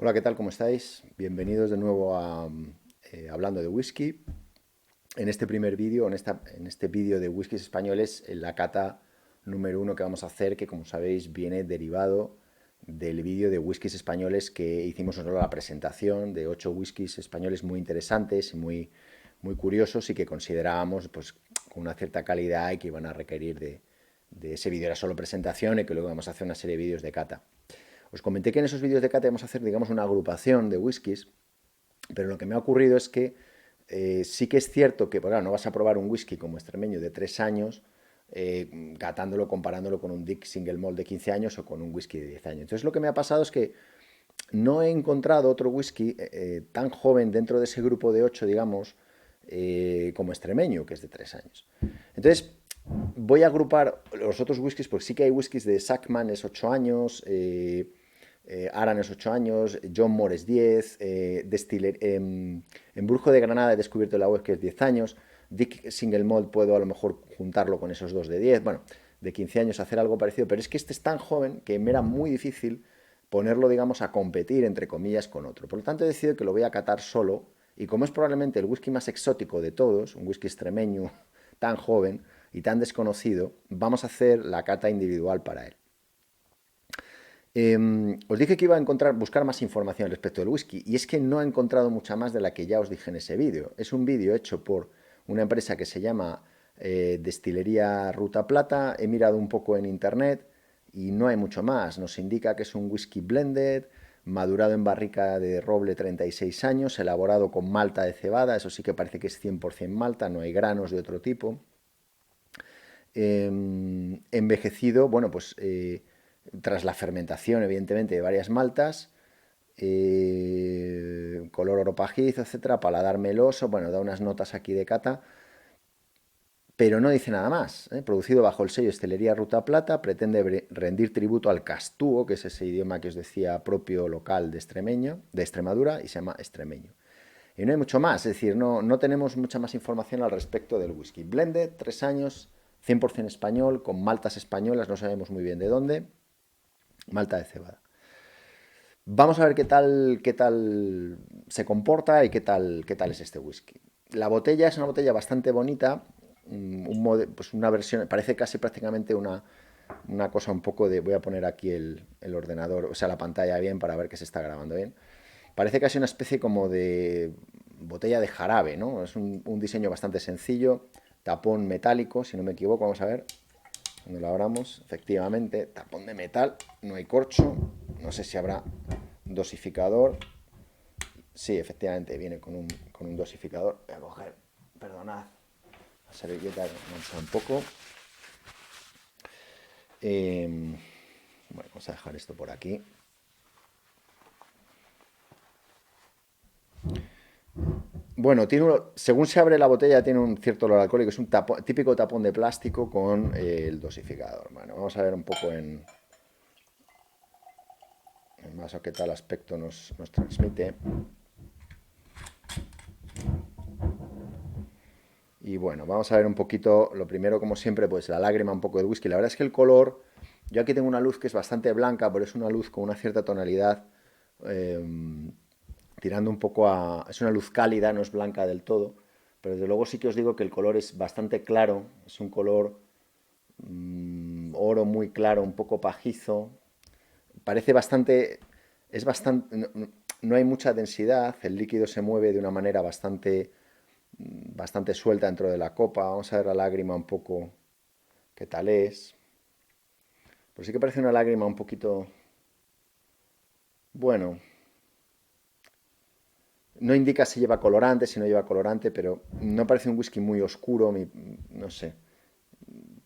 Hola, ¿qué tal? ¿Cómo estáis? Bienvenidos de nuevo a Hablando de Whisky. En este primer vídeo, en este vídeo de whiskies españoles, la cata número uno que vamos a hacer, que como sabéis viene derivado del vídeo de whiskies españoles que hicimos nosotros, la presentación de 8 whiskies españoles muy interesantes y muy curiosos y que considerábamos pues, con una cierta calidad y que iban a requerir de ese vídeo. Era solo presentación y que luego vamos a hacer una serie de vídeos de cata. Os comenté que en esos vídeos de cata vamos a hacer, digamos, una agrupación de whiskies, pero lo que me ha ocurrido es que sí que es cierto que, bueno, no vas a probar un whisky como extremeño de 3 años, catándolo, comparándolo con un Dick Single Malt de 15 años o con un whisky de 10 años. Entonces lo que me ha pasado es que no he encontrado otro whisky tan joven dentro de ese grupo de 8, digamos, como extremeño, que es de 3 años. Entonces, voy a agrupar los otros whiskies, porque sí que hay whiskies de Sackman es 8 años, Aran es 8 años, John Moore es 10, en Brujo de Granada he descubierto la web que es 10 años, Dick Single Malt puedo a lo mejor juntarlo con esos dos de 10, bueno, de 15 años hacer algo parecido, pero es que este es tan joven que me era muy difícil ponerlo, digamos, a competir, entre comillas, con otro. Por lo tanto, he decidido que lo voy a catar solo, y como es probablemente el whisky más exótico de todos, un whisky extremeño tan joven y tan desconocido, vamos a hacer la cata individual para él. Os dije que iba a buscar más información respecto del whisky, y es que no he encontrado mucha más de la que ya os dije en ese vídeo. Es un vídeo hecho por una empresa que se llama Destilería Ruta Plata. He mirado un poco en internet y no hay mucho más. Nos indica que es un whisky blended, madurado en barrica de roble 36 años, elaborado con malta de cebada. Eso sí que parece que es 100% malta, no hay granos de otro tipo. Envejecido, bueno, pues tras la fermentación, evidentemente, de varias maltas, color oro pajizo, etcétera, paladar meloso, bueno, da unas notas aquí de cata, pero no dice nada más. Producido bajo el sello Estelería Ruta Plata, pretende rendir tributo al castúo, que es ese idioma que os decía propio local de extremeño, de Extremadura, y se llama extremeño. Y no hay mucho más, es decir, no tenemos mucha más información al respecto del whisky. Blended, 3 años, 100% español, con maltas españolas, no sabemos muy bien de dónde, malta de cebada. Vamos a ver qué tal se comporta y qué tal es este whisky. La botella es una botella bastante bonita, pues una versión, parece casi prácticamente una cosa un poco de, voy a poner aquí el ordenador, o sea, la pantalla bien para ver que se está grabando bien. Parece casi una especie como de botella de jarabe, ¿no? Es un diseño bastante sencillo, tapón metálico, si no me equivoco, vamos a ver, cuando lo abramos, efectivamente, tapón de metal, no hay corcho, no sé si habrá dosificador, sí, efectivamente, viene con un dosificador, voy a coger, perdonad, la servilleta mancha un poco, bueno, vamos a dejar esto por aquí. Bueno, según se abre la botella tiene un cierto olor alcohólico, es un típico tapón de plástico con el dosificador. Bueno, vamos a ver un poco en más o qué tal aspecto nos transmite. Y bueno, vamos a ver un poquito, lo primero como siempre, pues la lágrima un poco del whisky. La verdad es que el color, yo aquí tengo una luz que es bastante blanca, pero es una luz con una cierta tonalidad, eh, tirando un poco a... Es una luz cálida, no es blanca del todo, pero desde luego sí que os digo que el color es bastante claro, es un color oro muy claro, un poco pajizo. Parece bastante, es bastante, no hay mucha densidad, el líquido se mueve de una manera bastante suelta dentro de la copa. Vamos a ver la lágrima un poco qué tal es. Pues sí que parece una lágrima un poquito, bueno, no indica si lleva colorante, si no lleva colorante, pero no parece un whisky muy oscuro, no sé.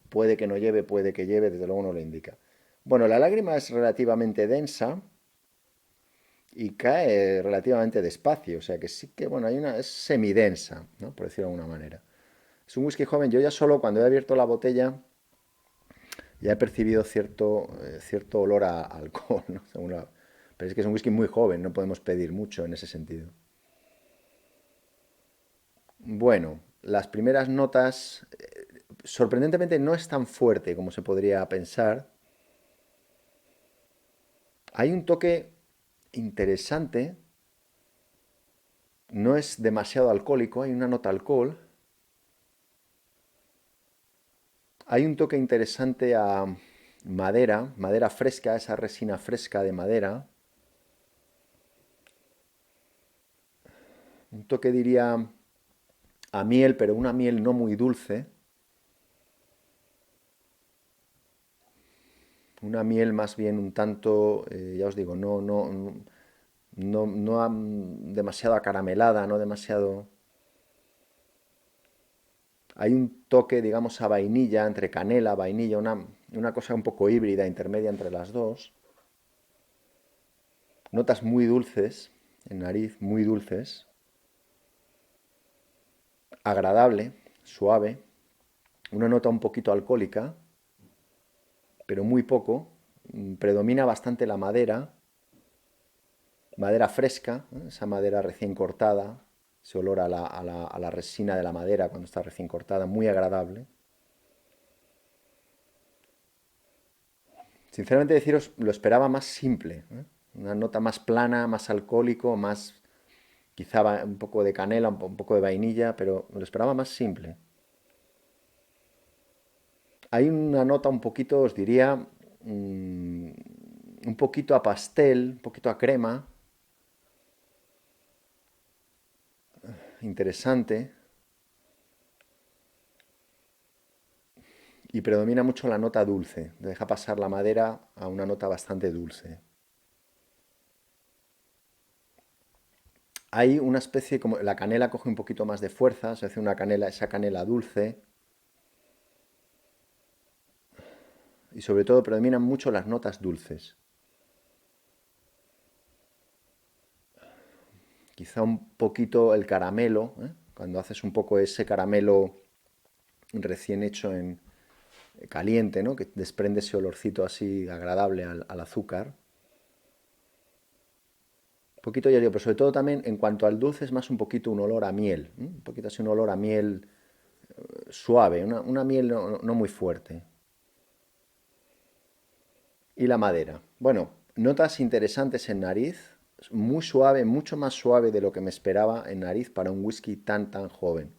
Puede que no lleve, puede que lleve, desde luego no lo indica. Bueno, la lágrima es relativamente densa y cae relativamente despacio, o sea que sí que, bueno, es semidensa, ¿no? Por decirlo de alguna manera. Es un whisky joven, yo ya solo cuando he abierto la botella ya he percibido cierto olor a alcohol, ¿no? Pero es que es un whisky muy joven, no podemos pedir mucho en ese sentido. Bueno, las primeras notas, sorprendentemente no es tan fuerte como se podría pensar. Hay un toque interesante. No es demasiado alcohólico, hay una nota alcohol. Hay un toque interesante a madera, madera fresca, esa resina fresca de madera. Un toque diría a miel, pero una miel no muy dulce. Una miel más bien un tanto, ya os digo, no demasiado acaramelada, no demasiado... Hay un toque, digamos, a vainilla, entre canela, vainilla, una cosa un poco híbrida, intermedia entre las dos. Notas muy dulces, en nariz, muy dulces. Agradable, suave. Una nota un poquito alcohólica, pero muy poco. Predomina bastante la madera, madera fresca, esa madera recién cortada, ese olor a la resina de la madera cuando está recién cortada, muy agradable. Sinceramente deciros, lo esperaba más simple, ¿eh? Una nota más plana, más alcohólico, más quizá un poco de canela, un poco de vainilla, pero lo esperaba más simple. Hay una nota un poquito, os diría, un poquito a pastel, un poquito a crema, interesante, y predomina mucho la nota dulce. Deja pasar la madera a una nota bastante dulce. Hay una especie como la canela coge un poquito más de fuerza, se hace una canela, esa canela dulce, y sobre todo predominan mucho las notas dulces. Quizá un poquito el caramelo, ¿eh? Cuando haces un poco ese caramelo recién hecho en caliente, ¿no? Que desprende ese olorcito así agradable al azúcar. Un poquito, ya digo, pero sobre todo también en cuanto al dulce es más un poquito un olor a miel, ¿eh? Un poquito así un olor a miel suave, una miel no muy fuerte. Y la madera. Bueno, notas interesantes en nariz, muy suave, mucho más suave de lo que me esperaba en nariz para un whisky tan joven.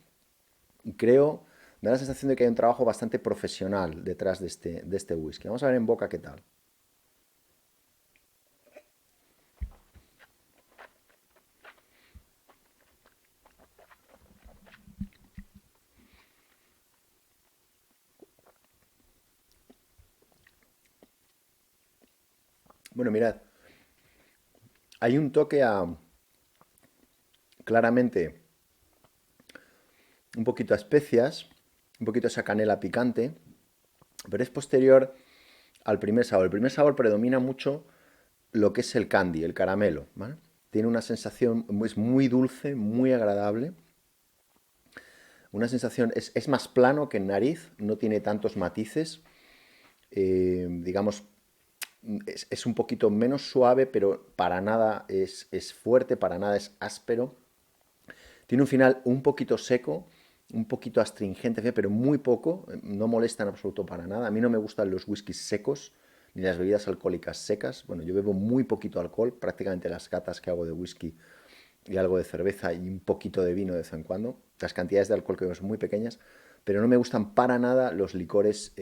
Y creo, me da la sensación de que hay un trabajo bastante profesional detrás de este whisky. Vamos a ver en boca qué tal. Bueno, mirad, hay un toque a, claramente, un poquito a especias, un poquito a esa canela picante, pero es posterior al primer sabor. El primer sabor predomina mucho lo que es el candy, el caramelo, ¿vale? Tiene una sensación, es muy dulce, muy agradable. Una sensación, es más plano que en nariz, no tiene tantos matices. Digamos, es un poquito menos suave, pero para nada es fuerte, para nada es áspero. Tiene un final un poquito seco, un poquito astringente, pero muy poco, no molesta en absoluto para nada. A mí no me gustan los whiskies secos, ni las bebidas alcohólicas secas. Bueno, yo bebo muy poquito alcohol, prácticamente las catas que hago de whisky y algo de cerveza y un poquito de vino de vez en cuando. Las cantidades de alcohol que veo son muy pequeñas, pero no me gustan para nada los licores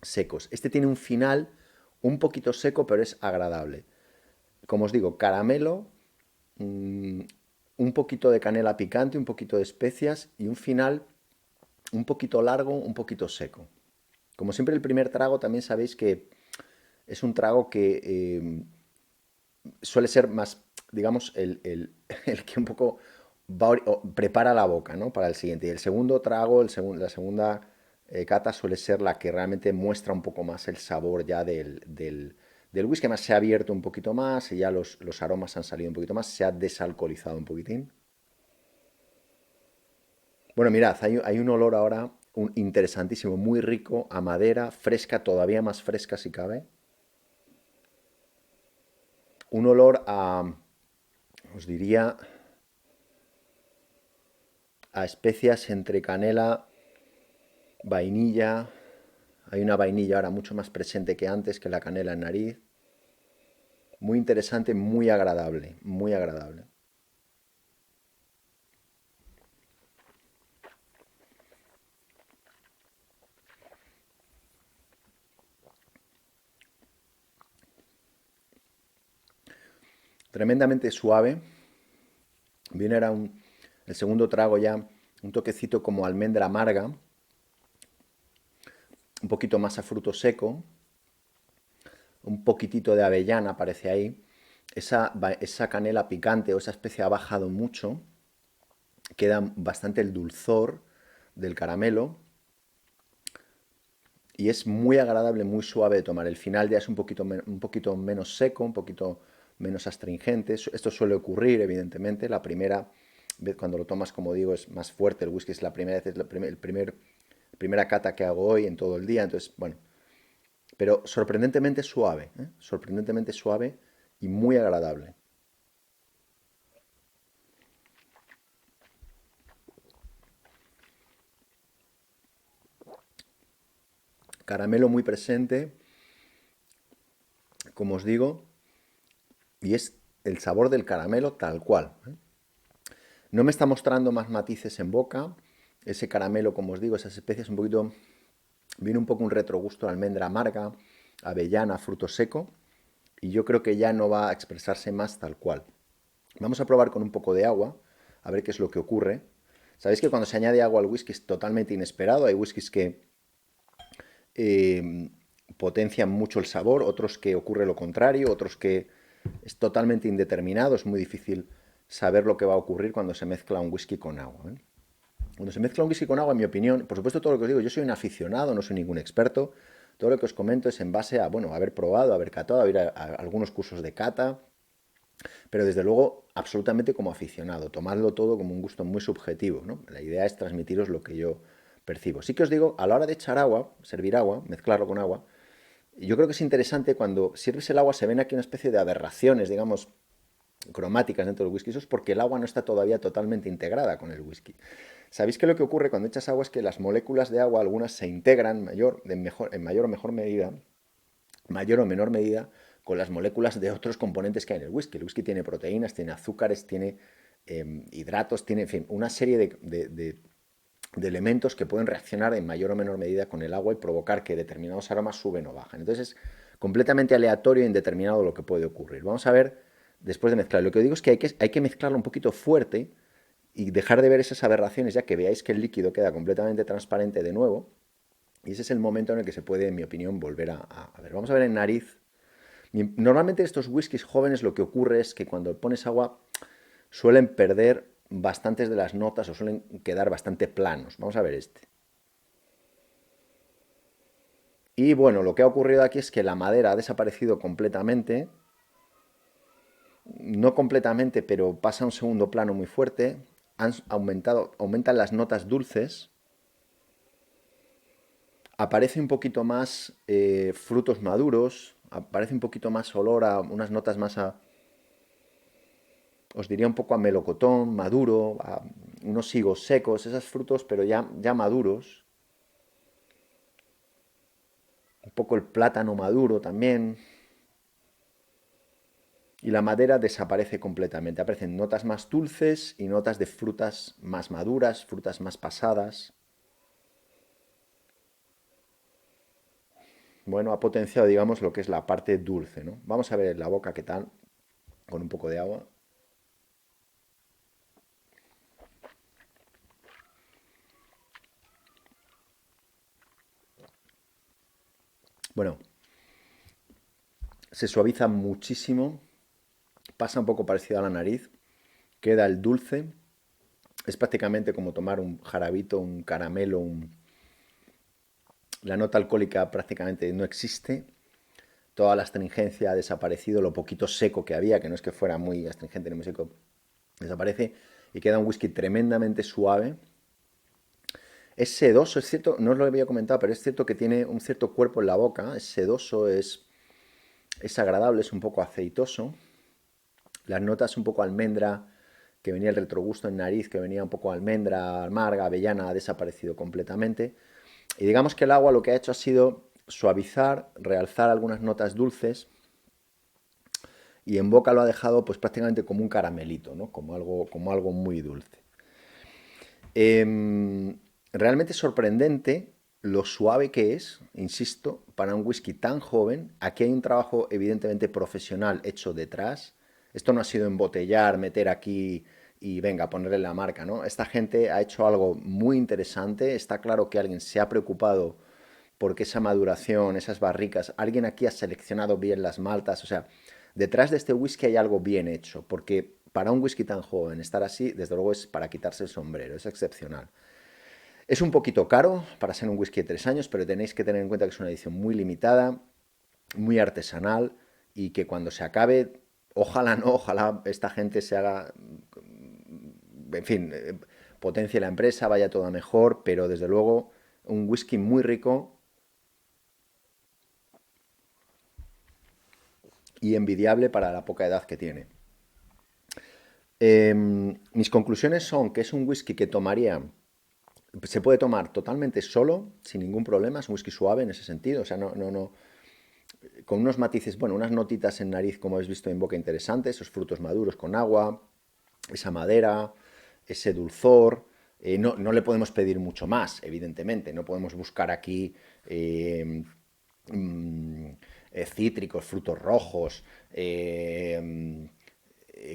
secos. Este tiene un final un poquito seco, pero es agradable. Como os digo, caramelo, mmm, un poquito de canela picante, un poquito de especias y un final un poquito largo, un poquito seco. Como siempre el primer trago también sabéis que es un trago que suele ser más, digamos, el que un poco prepara la boca, ¿no? Para el siguiente. Y el segundo trago, la segunda cata suele ser la que realmente muestra un poco más el sabor ya del whisky. Además se ha abierto un poquito más y ya los aromas han salido un poquito más, se ha desalcoholizado un poquitín. Bueno, mirad, hay un olor ahora interesantísimo, muy rico, a madera, fresca, todavía más fresca si cabe. Un olor os diría, a especias entre canela, vainilla. Hay una vainilla ahora mucho más presente que antes, que la canela en nariz. muy interesante, muy agradable, muy agradable. Tremendamente suave. Viene ahora el segundo trago ya, un toquecito como almendra amarga, un poquito más a fruto seco, un poquitito de avellana aparece ahí. Esa canela picante o esa especie ha bajado mucho. Queda bastante el dulzor del caramelo. Y es muy agradable, muy suave de tomar. El final ya es un poquito menos seco, un poquito menos astringente. Esto suele ocurrir, evidentemente. La primera vez cuando lo tomas, como digo, es más fuerte. El whisky es la primera vez, es primera cata que hago hoy en todo el día. Entonces, bueno, pero sorprendentemente suave, ¿eh? Sorprendentemente suave y muy agradable. Caramelo muy presente, como os digo, y es el sabor del caramelo tal cual, ¿eh? No me está mostrando más matices en boca. Ese caramelo, como os digo, esas especies un poquito. Viene un poco un retrogusto de almendra amarga, avellana, fruto seco. Y yo creo que ya no va a expresarse más tal cual. Vamos a probar con un poco de agua, a ver qué es lo que ocurre. Sabéis que cuando se añade agua al whisky es totalmente inesperado. Hay whiskies que eh, potencian mucho el sabor, otros que ocurre lo contrario, otros que es totalmente indeterminado. Es muy difícil saber lo que va a ocurrir cuando se mezcla un whisky con agua, ¿eh? Cuando se mezcla un whisky con agua, en mi opinión, por supuesto todo lo que os digo, yo soy un aficionado, no soy ningún experto, todo lo que os comento es en base a, bueno, haber probado, haber catado, haber a algunos cursos de cata, pero desde luego absolutamente como aficionado, tomadlo todo como un gusto muy subjetivo, ¿no? La idea es transmitiros lo que yo percibo. Sí que os digo, a la hora de echar agua, servir agua, mezclarlo con agua, yo creo que es interesante cuando sirves el agua se ven aquí una especie de aberraciones, digamos, cromáticas dentro del whisky. Eso es porque el agua no está todavía totalmente integrada con el whisky. ¿Sabéis que lo que ocurre cuando echas agua es que las moléculas de agua, algunas se integran en mayor o mejor medida, mayor o menor medida, con las moléculas de otros componentes que hay en el whisky? El whisky tiene proteínas, tiene azúcares, tiene hidratos, tiene, en fin, una serie de elementos que pueden reaccionar en mayor o menor medida con el agua y provocar que determinados aromas suben o bajan. Entonces es completamente aleatorio e indeterminado lo que puede ocurrir. Vamos a ver después de mezclar. Lo que digo es que hay que mezclarlo un poquito fuerte y dejar de ver esas aberraciones ya que veáis que el líquido queda completamente transparente de nuevo. Y ese es el momento en el que se puede, en mi opinión, volver a ver. Vamos a ver en nariz. Normalmente estos whiskies jóvenes lo que ocurre es que cuando pones agua suelen perder bastantes de las notas o suelen quedar bastante planos. Vamos a ver este. Y bueno, lo que ha ocurrido aquí es que la madera ha desaparecido completamente. No completamente, pero pasa a un segundo plano muy fuerte. Aumentan las notas dulces. Aparece un poquito más frutos maduros. Aparece un poquito más olor a unas notas más a, os diría un poco a melocotón, maduro, a unos higos secos, esos frutos, pero ya maduros. Un poco el plátano maduro también. Y la madera desaparece completamente. Aparecen notas más dulces y notas de frutas más maduras, frutas más pasadas. Bueno, ha potenciado, digamos, lo que es la parte dulce, ¿no? Vamos a ver en la boca qué tal, con un poco de agua. Bueno, se suaviza muchísimo, pasa un poco parecido a la nariz, queda el dulce, es prácticamente como tomar un jarabito, un caramelo, la nota alcohólica prácticamente no existe, toda la astringencia ha desaparecido, lo poquito seco que había, que no es que fuera muy astringente ni muy seco, desaparece y queda un whisky tremendamente suave. Es sedoso, es cierto, no os lo había comentado, pero es cierto que tiene un cierto cuerpo en la boca, es sedoso, es agradable, es un poco aceitoso. Las notas un poco almendra, que venía el retrogusto en nariz, que venía un poco almendra, amarga, avellana, ha desaparecido completamente. Y digamos que el agua lo que ha hecho ha sido suavizar, realzar algunas notas dulces y en boca lo ha dejado pues prácticamente como un caramelito, ¿no? Como algo muy dulce. Realmente sorprendente lo suave que es, insisto, para un whisky tan joven. Aquí hay un trabajo evidentemente profesional hecho detrás. Esto no ha sido embotellar, meter aquí y venga, ponerle la marca, ¿no? Esta gente ha hecho algo muy interesante. Está claro que alguien se ha preocupado porque esa maduración, esas barricas, alguien aquí ha seleccionado bien las maltas. O sea, detrás de este whisky hay algo bien hecho, porque para un whisky tan joven estar así, desde luego es para quitarse el sombrero, es excepcional. Es un poquito caro para ser un whisky de 3 años, pero tenéis que tener en cuenta que es una edición muy limitada, muy artesanal y que cuando se acabe, ojalá no, ojalá esta gente se haga, en fin, potencie la empresa, vaya todo mejor, pero desde luego un whisky muy rico y envidiable para la poca edad que tiene. Mis conclusiones son que es un whisky que tomaría, se puede tomar totalmente solo, sin ningún problema, es un whisky suave en ese sentido, o sea, no, con unos matices, bueno, unas notitas en nariz, como habéis visto en boca interesantes, esos frutos maduros con agua, esa madera, ese dulzor. No le podemos pedir mucho más, evidentemente, no podemos buscar aquí mm, cítricos, frutos rojos,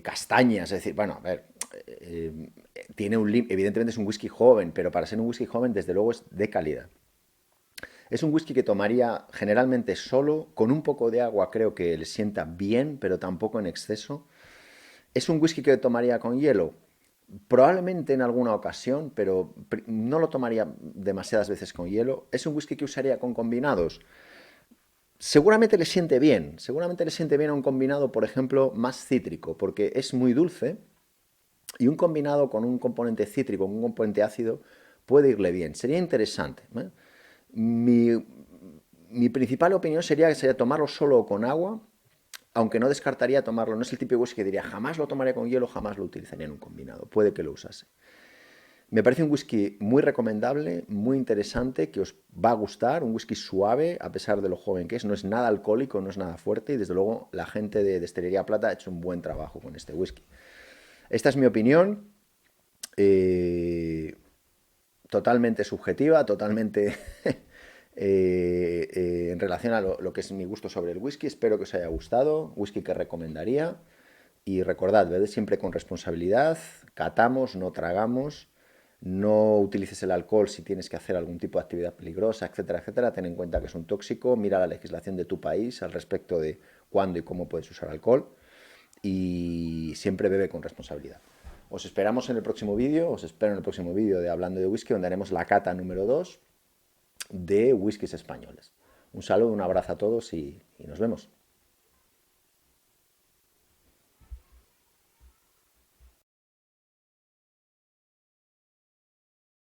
castañas, es decir, bueno, a ver, tiene evidentemente es un whisky joven, pero para ser un whisky joven, desde luego es de calidad. Es un whisky que tomaría generalmente solo, con un poco de agua creo que le sienta bien, pero tampoco en exceso. Es un whisky que tomaría con hielo, probablemente en alguna ocasión, pero no lo tomaría demasiadas veces con hielo. Es un whisky que usaría con combinados. Seguramente le siente bien a un combinado, por ejemplo, más cítrico, porque es muy dulce y un combinado con un componente cítrico, con un componente ácido, puede irle bien. Sería interesante, ¿eh? Mi, mi principal opinión sería que sería tomarlo solo con agua, aunque no descartaría tomarlo. No es el típico whisky que diría jamás lo tomaré con hielo, jamás lo utilizaría en un combinado. Puede que lo usase. Me parece un whisky muy recomendable, muy interesante, que os va a gustar, un whisky suave, a pesar de lo joven que es, no es nada alcohólico, no es nada fuerte, y desde luego la gente de Destilería Plata ha hecho un buen trabajo con este whisky. Esta es mi opinión, eh, totalmente subjetiva, totalmente en relación a lo que es mi gusto sobre el whisky. Espero que os haya gustado, whisky que recomendaría. Y recordad, bebed siempre con responsabilidad, catamos, no tragamos, no utilices el alcohol si tienes que hacer algún tipo de actividad peligrosa, etcétera, etcétera. Ten en cuenta que es un tóxico, mira la legislación de tu país al respecto de cuándo y cómo puedes usar alcohol y siempre bebe con responsabilidad. Os esperamos en el próximo vídeo, os espero en el próximo vídeo de Hablando de Whisky, donde haremos la cata número 2 de whiskies españoles. Un saludo, un abrazo a todos y nos vemos.